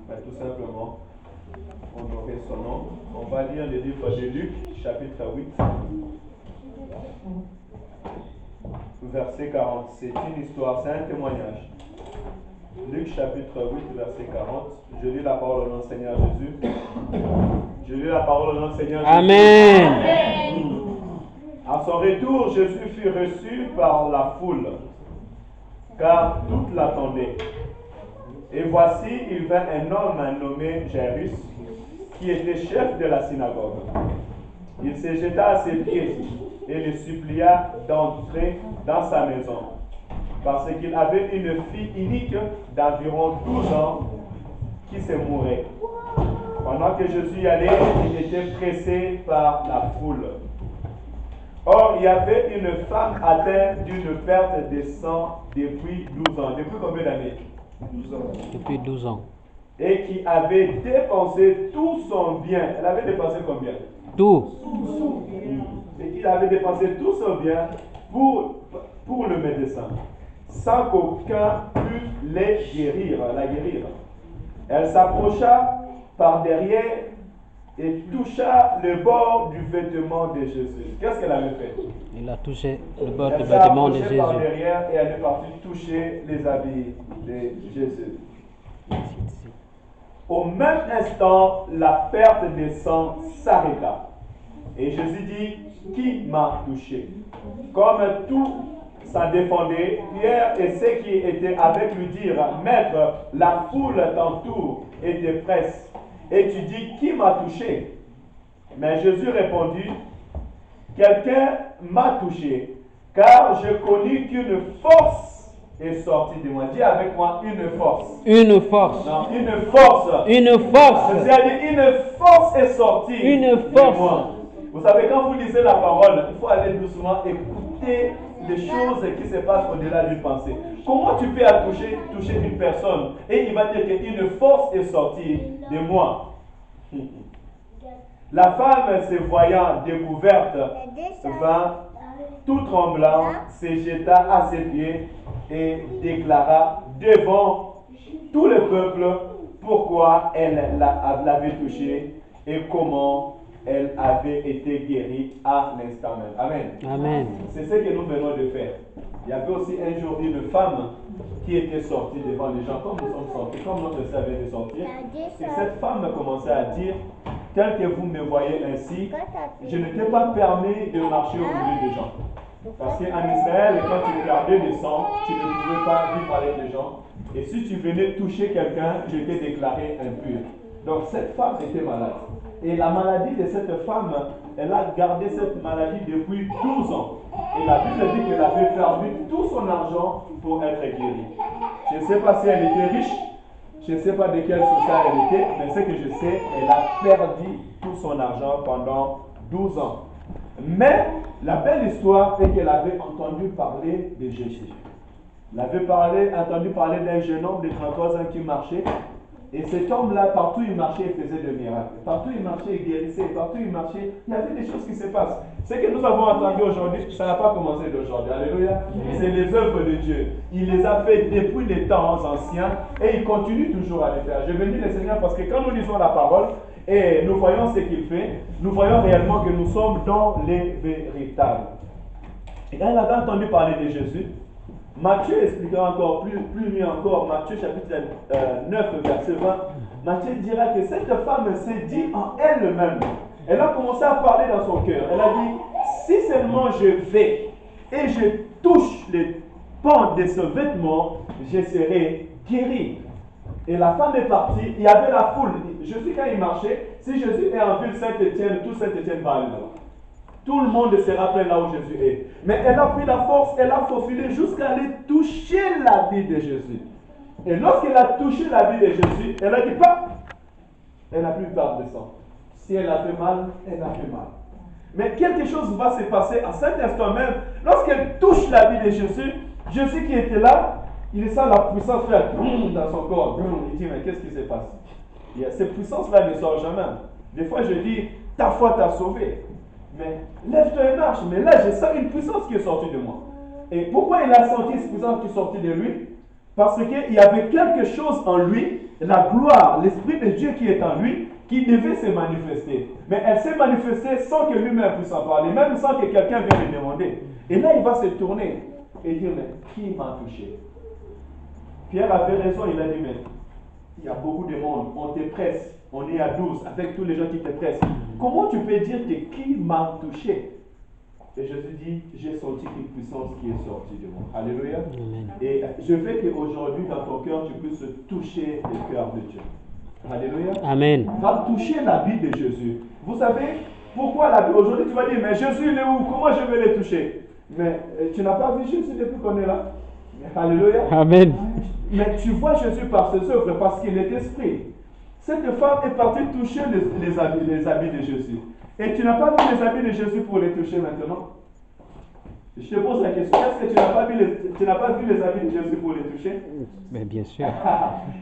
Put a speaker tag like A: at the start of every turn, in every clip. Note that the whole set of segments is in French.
A: tout simplement honorer son nom. On va lire le livre de Luc, chapitre 8, verset 40. C'est une histoire, c'est un témoignage. Luc chapitre 8, verset 40. Je lis la parole au nom du Seigneur Jésus. Je lis la parole au nom du Seigneur Jésus.
B: Amen.
A: À son retour, Jésus fut reçu par la foule, car toute l'attendaient. Et voici, il vint un homme nommé Jairus, qui était chef de la synagogue. Il se jeta à ses pieds et le supplia d'entrer dans sa maison, parce qu'il avait une fille unique d'environ 12 ans qui se mourait. Pendant que Jésus y allait, il était pressé par la foule. Or, il y avait une femme atteinte d'une perte de sang depuis 12 ans. Depuis combien d'années?
C: 12 ans.
B: Depuis 12 ans.
A: Et qui avait dépensé tout son bien. Elle avait dépensé combien?
B: Tout.
A: Et qu'il avait dépensé tout son bien pour le médecin, sans qu'aucun pût la guérir. Elle s'approcha par derrière et toucha le bord du vêtement de Jésus. Qu'est-ce qu'elle avait fait?
B: Il a touché le bord du
A: Elle s'est
B: vêtement de
A: approchée
B: Jésus.
A: par derrière et elle est partie toucher les habits de Jésus. Au même instant, la perte de sang s'arrêta. Et Jésus dit, qui m'a touché? Comme tout s'en défendait, Pierre et ceux qui étaient avec lui dirent, Maître, la foule t'entoure et te presse. Et tu dis, qui m'a touché? Mais Jésus répondit, quelqu'un m'a touché, car je connus qu'une force est sortie de moi. Dis avec moi, une force.
B: Une force.
A: Non, une force.
B: Une force.
A: C'est-à-dire, une force est sortie
B: Une force.
A: de moi. Vous savez, quand vous lisez la parole, il faut aller doucement écouter les choses qui se passent au-delà d'une pensée. Comment tu peux toucher une personne et il va dire qu'une force est sortie de moi? La femme, se voyant découverte, vint tout tremblant, se jeta à ses pieds et déclara devant tout le peuple pourquoi elle l'avait touché et comment elle avait été guérie à l'instant même. Amen.
B: Amen.
A: C'est ce que nous venons de faire. Il y avait aussi un jour une femme qui était sortie devant les gens, comme nous sommes sortis, comme notre Seigneur vient de sortir. Et cette femme commençait à dire, tel que vous me voyez ainsi, je ne t'ai pas permis de marcher au milieu des gens. Parce qu'en Israël, quand tu perdais le sang, tu ne pouvais pas vivre avec les gens. Et si tu venais toucher quelqu'un, tu étais déclaré impur. Donc cette femme était malade. Et la maladie de cette femme, elle a gardé cette maladie depuis 12 ans. Et la Bible dit qu'elle avait perdu tout son argent pour être guérie. Je ne sais pas si elle était riche, je ne sais pas de quelle société elle était, mais ce que je sais, elle a perdu tout son argent pendant 12 ans. Mais la belle histoire est qu'elle avait entendu parler de Jésus. Elle avait entendu parler d'un jeune homme de 33 ans qui marchait. Et cet homme-là, partout il marchait, il faisait des miracles. Partout il marchait, il guérissait. Partout il marchait, il y avait des choses qui se passent. Ce que nous avons entendu aujourd'hui, ça n'a pas commencé d'aujourd'hui. Alléluia. C'est les œuvres de Dieu. Il les a fait depuis les temps anciens et il continue toujours à les faire. Je bénis le Seigneur parce que quand nous lisons la parole et nous voyons ce qu'il fait, nous voyons réellement que nous sommes dans les véritables. Et quand elle avait entendu parler de Jésus, Matthieu expliquera encore plus mieux encore, Matthieu chapitre 9, verset 20. Matthieu dira que cette femme s'est dit en elle-même. Elle a commencé à parler dans son cœur. Elle a dit, si seulement je vais et je touche les pans de ce vêtement, je serai guéri. Et la femme est partie, il y avait la foule. Jésus, quand il marchait, si Jésus est en ville Saint-Étienne, tout Saint-Étienne va aller là-bas. Tout le monde se rappelle là où Jésus est. Mais elle a pris la force, elle a faufilé jusqu'à aller toucher la vie de Jésus. Et lorsqu'elle a touché la vie de Jésus, elle a dit pas. Elle n'a plus peur de sang. Si elle a fait mal, elle a fait mal. Mais quelque chose va se passer à cet instant même. Lorsqu'elle touche la vie de Jésus, Jésus qui était là, il sent la puissance faire dans son corps. Il dit, mais qu'est-ce qui se passe? Cette puissance-là ne sort jamais. Des fois, je dis, ta foi t'a sauvé. Mais lève-toi et marche. Mais là, je sens une puissance qui est sortie de moi. Et pourquoi il a senti cette puissance qui est sortie de lui? Parce qu'il y avait quelque chose en lui la gloire, l'Esprit de Dieu qui est en lui, qui devait se manifester. Mais elle s'est manifestée sans que lui-même puisse en parler, même sans que quelqu'un vienne lui demander. Et là, il va se tourner et dire, mais qui m'a touché? Pierre avait raison, il a dit, mais il y a beaucoup de monde, on te presse, on est à 12 avec tous les gens qui te pressent. Comment tu peux dire que qui m'a touché? Et Jésus dit, j'ai senti une puissance qui est sortie de moi. Alléluia.
B: Amen.
A: Et je veux qu'aujourd'hui, dans ton cœur, tu puisses toucher le cœur de Dieu. Alléluia.
B: Amen.
A: Va toucher l'habit de Jésus. Vous savez pourquoi l'habit? Aujourd'hui, tu vas dire, mais Jésus, il est où? Comment je vais le toucher? Mais tu n'as pas vu Jésus depuis qu'on est là? Alléluia.
B: Amen.
A: Mais tu vois Jésus par ses œuvres parce qu'il est esprit. Cette femme est partie toucher les habits de Jésus. Et tu n'as pas vu les habits de Jésus pour les toucher maintenant? Je te pose la question, est-ce que tu n'as pas vu les habits de Jésus pour les toucher?
B: Mais bien sûr.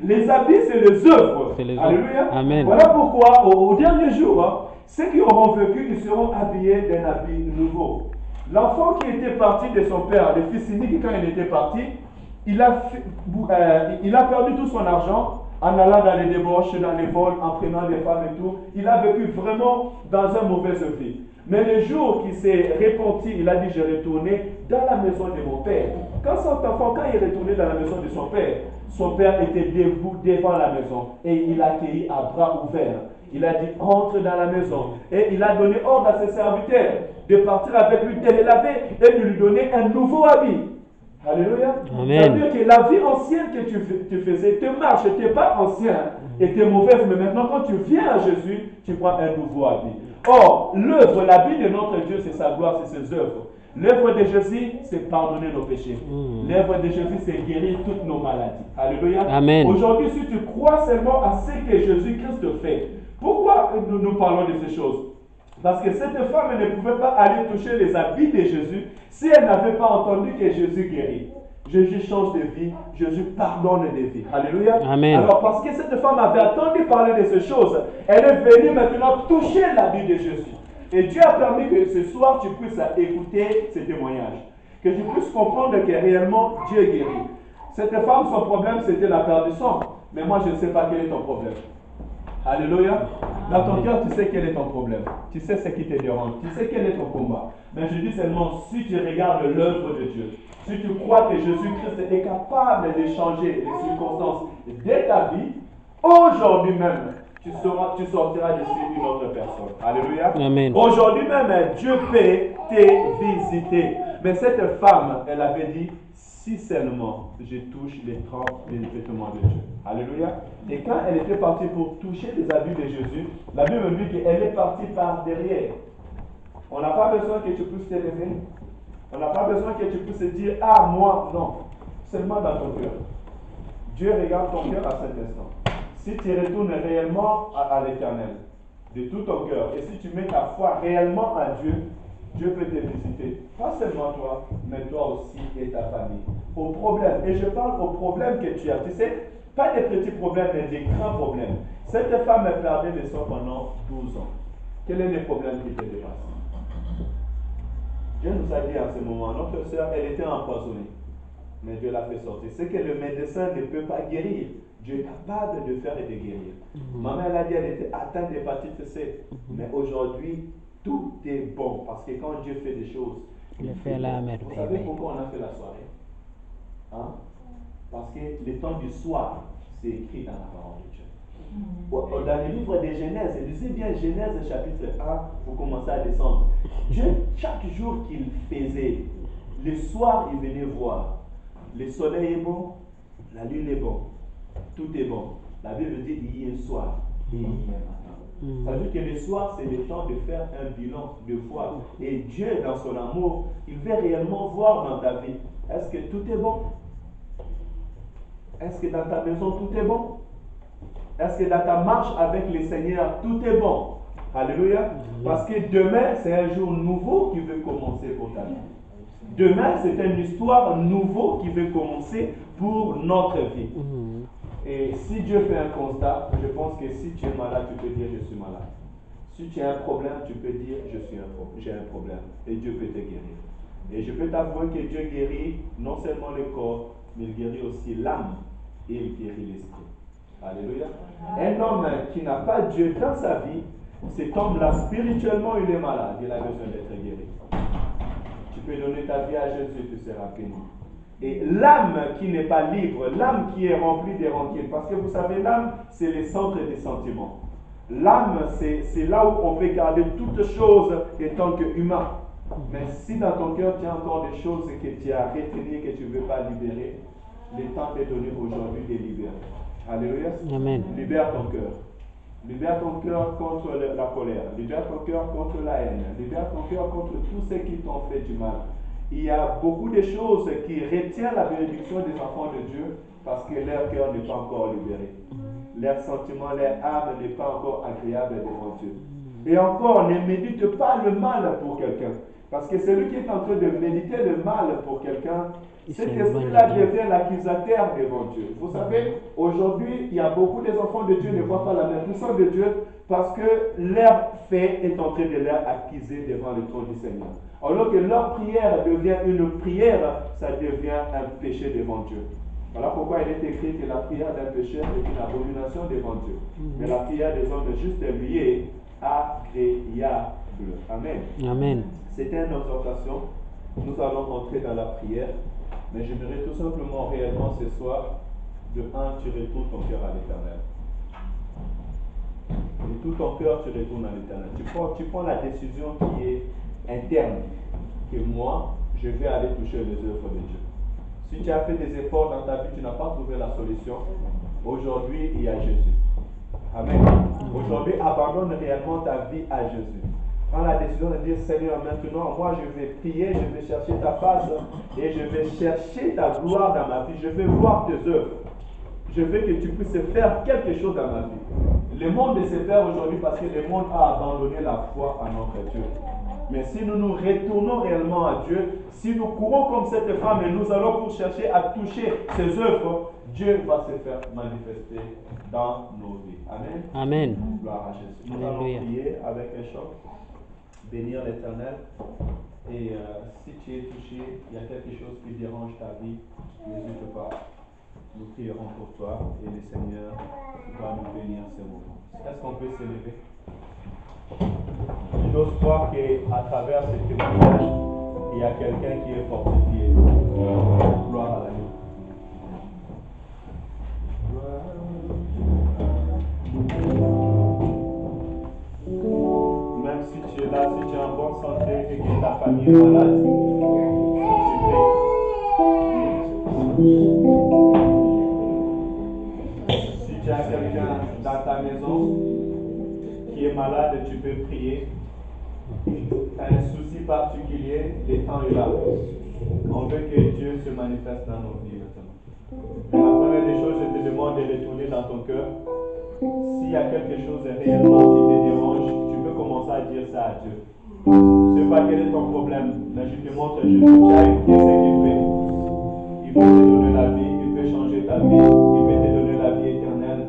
A: Les habits, c'est les œuvres.
B: C'est les œuvres.
A: Alléluia.
B: Amen.
A: Voilà pourquoi, au dernier jour, ceux qui auront vécu, ils seront habillés d'un habit nouveau. L'enfant qui était parti de son père, le fils unique, quand il était parti, il a perdu tout son argent en allant dans les débauches, dans les vols, en prenant des femmes et tout. Il a vécu vraiment dans un mauvais vie. Mais le jour qu'il s'est repenti, il a dit, je vais retourner dans la maison de mon père. Quand il est retourné dans la maison de son père était debout devant la maison et il l'a accueilli à bras ouverts. Il a dit, entre dans la maison. Et il a donné ordre à ses serviteurs de partir avec lui, de le laver et de lui donner un nouveau habit. Alléluia.
B: Amen.
A: Ça veut dire que la vie ancienne que tu faisais, tes marches n'étaient pas anciennes, étaient mauvaises, mais maintenant quand tu viens à Jésus, tu prends un nouveau habit. Or, l'œuvre, l'habit de notre Dieu, c'est sa gloire, c'est ses œuvres. L'œuvre de Jésus, c'est pardonner nos péchés. L'œuvre de Jésus, c'est guérir toutes nos maladies. Alléluia.
B: Amen.
A: Aujourd'hui, si tu crois seulement à ce que Jésus-Christ fait, pourquoi nous parlons de ces choses? Parce que cette femme ne pouvait pas aller toucher les habits de Jésus si elle n'avait pas entendu que Jésus guérit. Jésus change de vie, Jésus pardonne des vies. Alléluia.
B: Amen.
A: Alors parce que cette femme avait attendu parler de ces choses, elle est venue maintenant toucher l'habit de Jésus. Et Dieu a permis que ce soir tu puisses écouter ces témoignages. Que tu puisses comprendre que réellement Dieu guérit. Cette femme, son problème c'était la perte du sang. Mais moi je ne sais pas quel est ton problème. Alléluia. Dans ton cœur, tu sais quel est ton problème. Tu sais ce qui te dérange. Tu sais quel est ton combat. Mais je dis seulement, si tu regardes l'œuvre de Dieu, si tu crois que Jésus-Christ est capable de changer les circonstances de ta vie, aujourd'hui même, tu sortiras de une autre personne. Alléluia.
B: Amen.
A: Aujourd'hui même, Dieu peut te visiter. Mais cette femme, elle avait dit, si seulement je touche les vêtements de Dieu. Alléluia. Et quand elle était partie pour toucher les habits de Jésus, la Bible dit qu'elle est partie par derrière. On n'a pas besoin que tu puisses te lever. On n'a pas besoin que tu puisses dire, ah moi, non. Seulement dans ton cœur. Dieu regarde ton cœur à cet instant. Si tu retournes réellement à l'Éternel, de tout ton cœur, et si tu mets ta foi réellement à Dieu, Dieu peut te visiter. Pas seulement toi, mais toi aussi et ta famille. Aux problèmes. Et je parle aux problèmes que tu as. Tu sais, pas des petits problèmes, mais des grands problèmes. Cette femme a perdu le sang pendant 12 ans. Quel est le problème qui te dépasse? Dieu nous a dit en ce moment, notre soeur, elle était empoisonnée. Mais Dieu l'a fait sortir. C'est que le médecin ne peut pas guérir. Dieu est capable de faire et de guérir. Maman, elle a dit qu'elle était atteinte d'hépatite C. Mais aujourd'hui, tout est bon. Parce que quand Dieu fait des choses,
B: il fait la
A: merveille. Vous savez pourquoi on a fait la soirée? Hein? Parce que le temps du soir, c'est écrit dans la parole de Dieu. Dans le livre de Genèse, lisez bien Genèse chapitre 1, vous commencez à descendre. Dieu, chaque jour qu'il faisait, le soir, il venait voir. Le soleil est bon, la lune est bon, tout est bon. La Bible dit il y a un soir et il y a un matin. Ça veut dire que le soir, c'est le temps de faire un bilan de foi. Et Dieu, dans son amour, il veut réellement voir dans ta vie. Est-ce que tout est bon? Est-ce que dans ta maison, tout est bon? Est-ce que dans ta marche avec le Seigneur, tout est bon? Alléluia. Parce que demain, c'est un jour nouveau qui veut commencer pour ta vie. Demain, c'est une histoire nouveau qui veut commencer pour notre vie. Et si Dieu fait un constat, je pense que si tu es malade, tu peux dire je suis malade. Si tu as un problème, tu peux dire j'ai un problème. Et Dieu peut te guérir. Et je peux t'avouer que Dieu guérit non seulement le corps, mais il guérit aussi l'âme et il guérit l'esprit. Alléluia. Un homme qui n'a pas Dieu dans sa vie, cet homme-là, spirituellement, il est malade. Il a besoin d'être guéri. Tu peux donner ta vie à Jésus, tu seras béni. Et l'âme qui n'est pas libre, l'âme qui est remplie des rancunes, parce que vous savez, l'âme, c'est le centre des sentiments. L'âme, c'est là où on peut garder toutes choses en tant qu'humain. Mais si dans ton cœur, tu as encore des choses que tu as retenues, que tu ne veux pas libérer, le temps est donné aujourd'hui de libérer. Alléluia.
B: Amen.
A: Libère ton cœur. Libère ton cœur contre la colère. Libère ton cœur contre la haine. Libère ton cœur contre tous ceux qui t'ont fait du mal. Il y a beaucoup de choses qui retiennent la bénédiction des enfants de Dieu parce que leur cœur n'est pas encore libéré. Leur sentiment, leur âme n'est pas encore agréable devant Dieu. Et encore, ne médite pas le mal pour quelqu'un. Parce que celui qui est en train de méditer le mal pour quelqu'un, cet esprit-là devient l'accusateur devant Dieu. Vous savez, aujourd'hui, il y a beaucoup des enfants de Dieu qui ne voient pas la puissance de Dieu parce que leur fait est en train de leur accuser devant le trône du Seigneur. Alors que leur prière devient une prière, ça devient un péché devant Dieu. Voilà pourquoi il est écrit que la prière d'un pécheur est une abomination devant Dieu. Mais la prière des hommes justes lui est agréable. Amen.
B: Amen.
A: C'était une exhortation. Nous allons entrer dans la prière. Mais j'aimerais tout simplement réellement ce soir, de un, tu retournes ton cœur à l'Éternel. De tout ton cœur, tu retournes à l'Éternel. Tu prends la décision qui est interne, que moi, je vais aller toucher les œuvres de Dieu. Si tu as fait des efforts dans ta vie, tu n'as pas trouvé la solution. Aujourd'hui, il y a Jésus. Amen. Aujourd'hui, abandonne réellement ta vie à Jésus. Prends la décision de dire, Seigneur, maintenant, moi, je vais prier, je vais chercher ta face et je vais chercher ta gloire dans ma vie. Je vais voir tes œuvres. Je veux que tu puisses faire quelque chose dans ma vie. Le monde se perd aujourd'hui parce que le monde a abandonné la foi en notre Dieu. Mais si nous nous retournons réellement à Dieu, si nous courons comme cette femme et nous allons pour chercher à toucher ses œuvres, Dieu va se faire manifester dans nos vies. Amen.
B: Amen.
A: Gloire à Jésus. Nous allons prier avec un chant, bénir l'Éternel. Et si tu es touché, il y a quelque chose qui dérange ta vie, n'hésite pas. Nous prierons pour toi et le Seigneur va nous bénir ce moment. Est-ce qu'on peut s'élever? J'ose croire qu'à travers ce témoignage, il y a quelqu'un qui est fortifié. Gloire à l'agneau. Même si tu es là, si tu es en bonne santé et que ta famille est malade, tu pries. Si tu as quelqu'un dans ta maison qui est malade, tu peux prier. Tu as un souci particulier, le temps est là. On veut que Dieu se manifeste dans nos vies maintenant. Mais la première des choses, je te demande de retourner dans ton cœur. S'il y a quelque chose réellement qui te dérange, tu peux commencer à dire ça à Dieu. Je ne sais pas quel est ton problème, mais je te montre Jésus. Tu as écouté ce qu'il fait. Il peut te donner la vie, il peut changer ta vie, il peut te donner la vie éternelle.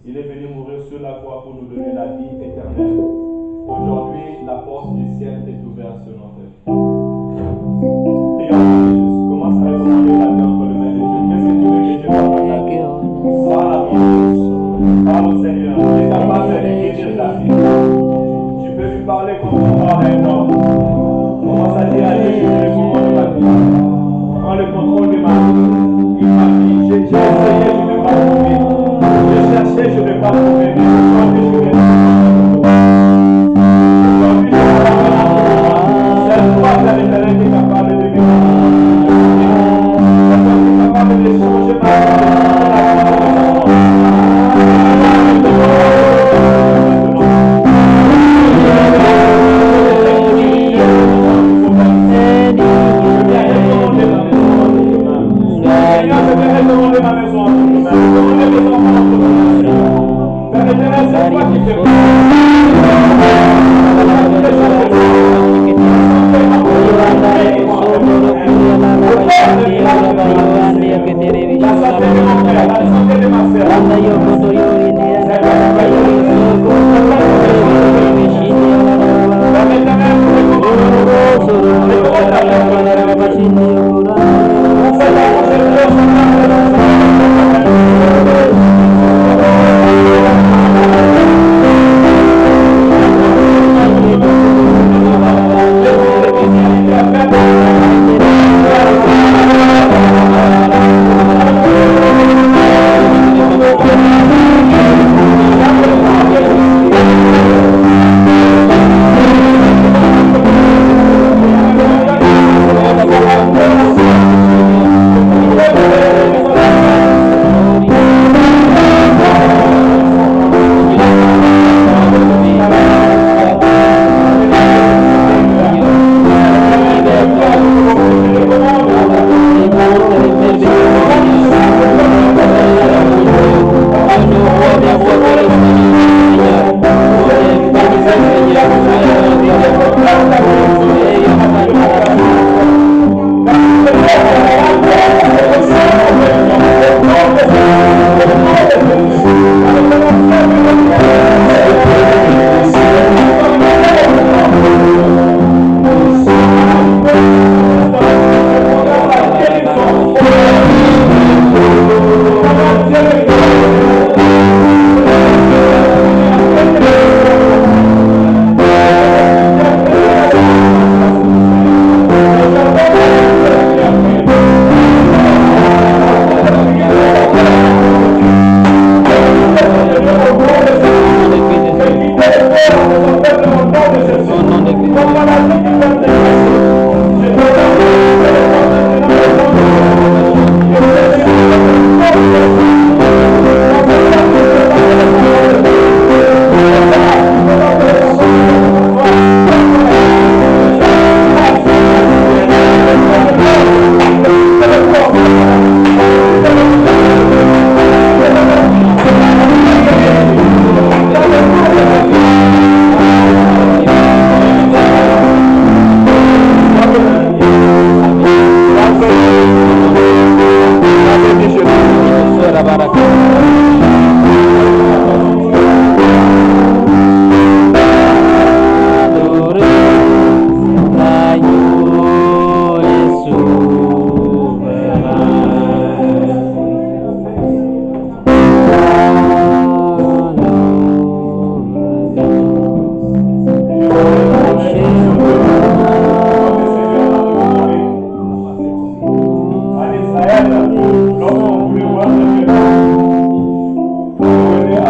A: Il est venu mourir sur la croix pour nous donner la vie éternelle. Aujourd'hui, la porte du ciel est ouverte sur notre vie. Prions à Jésus. Commence à recommander la vie entre les mains de Dieu. Qu'est-ce que tu veux que Dieu fasse dans ta vie? Parle à ton Dieu. Parle au Seigneur. Il est capable de guérir ta vie. Tu peux lui parler comme tu parles à un homme. Commence à dire à Dieu, je te recommande ma vie. Prends le contrôle de ma vie. J'ai essayé, je ne vais pas trouver. J'ai cherché, je ne vais pas trouver. Mais aujourd'hui, je vais aujourd'hui, je vais c'est toi qui as l'Éternel qui est capable de vivre. C'est toi qui es capable de changer ma vie.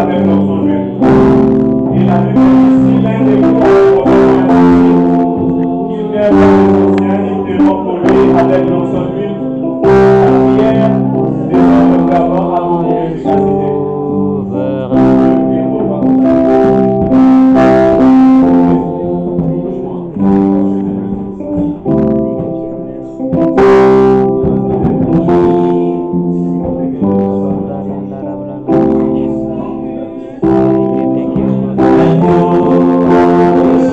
A: avec l'onction d'huile. Et la Bible dit, si l'un de vous a un qu'il vient voir les anciens, ils prieront pour lui avec l'onction d'huile. La prière des hommes fervents a beaucoup d'efficacité.
C: Thank you.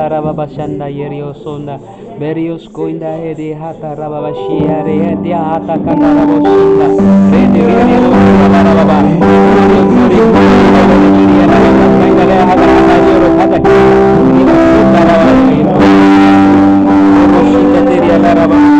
B: la rababa shanda yerio sonda. Berios koinda edi hata rababa shiare edi hata kanda rabosunda. Redi yerio rababa. Yori shiare rababa kainda le hata kanda yoro hata. Ina sunda rababa shiro. Roshika teria la rababa.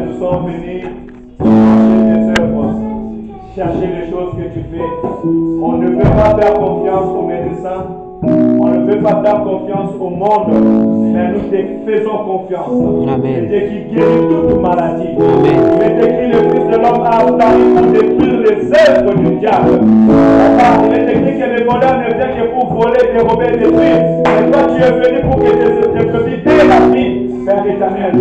A: nous sommes venus chercher tes œuvres, chercher les choses que tu fais. On ne veut pas faire confiance aux médecins, on ne veut pas faire confiance au monde, mais nous te faisons confiance.
B: Amen.
A: C'est qui guérit toute maladie.
B: Amen.
A: Il est écrit, le Fils de l'homme a apparu pour détruire les œuvres du diable. Il est écrit que les voleurs ne viennent que pour voler, dérober et détruire. Mais toi, tu es venu pour que tes brebis aient la vie, Père éternel.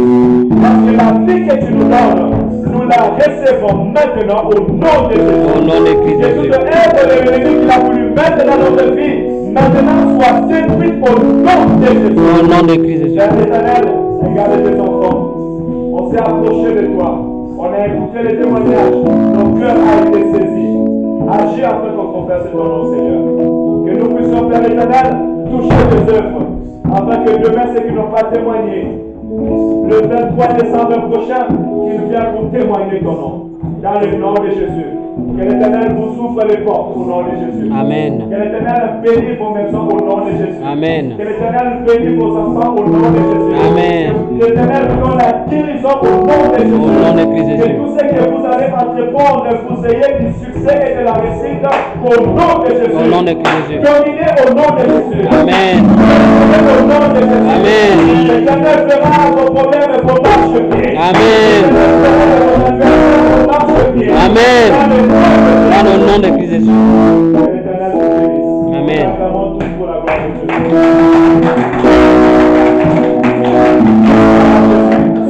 A: Parce que la vie que tu nous donnes, nous la recevons maintenant au nom de Jésus.
B: Au nom de Christ
A: Et
B: Jésus.
A: toute œuvre de l'ennemi qu'il a voulu mettre dans notre vie, maintenant soit détruite au nom de Jésus.
B: Au nom de Christ Jésus.
A: Père éternel, regarde tes enfants. On s'est approché de toi. On a écouté les témoignages. Nos cœurs ont été saisis. Agis afin qu'on confesse ton nom, Seigneur. Que nous puissions, Père éternel, toucher tes œuvres. Afin que demain, ceux qui n'ont pas témoigné, le 23 décembre prochain, qu'ils viennent pour témoigner ton nom. Dans le nom de Jésus. Que l'Éternel vous ouvre les portes au nom de Jésus.
B: Amen.
A: Que l'Éternel bénisse vos maisons au nom de Jésus.
B: Amen.
A: Que l'Éternel bénisse vos enfants au nom de Jésus.
B: Amen.
A: Que l'Éternel vous donne la guérison au nom de Jésus.
B: Au nom de Christ
A: Que
B: Jésus.
A: tout ce que vous allez entreprendre, vous ayez du succès et de la réussite au nom de Jésus.
B: Au nom de Christ Jésus.
A: Dominez au nom de Jésus.
B: Amen.
A: Au nom de Jésus.
B: Amen.
A: L'Éternel fera vos problèmes vos marches-pieds.
B: Amen. Amen. Dans le nom de Christ Jésus. Amen.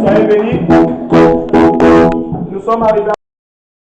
A: Soyez bénis. Nous sommes arrivés.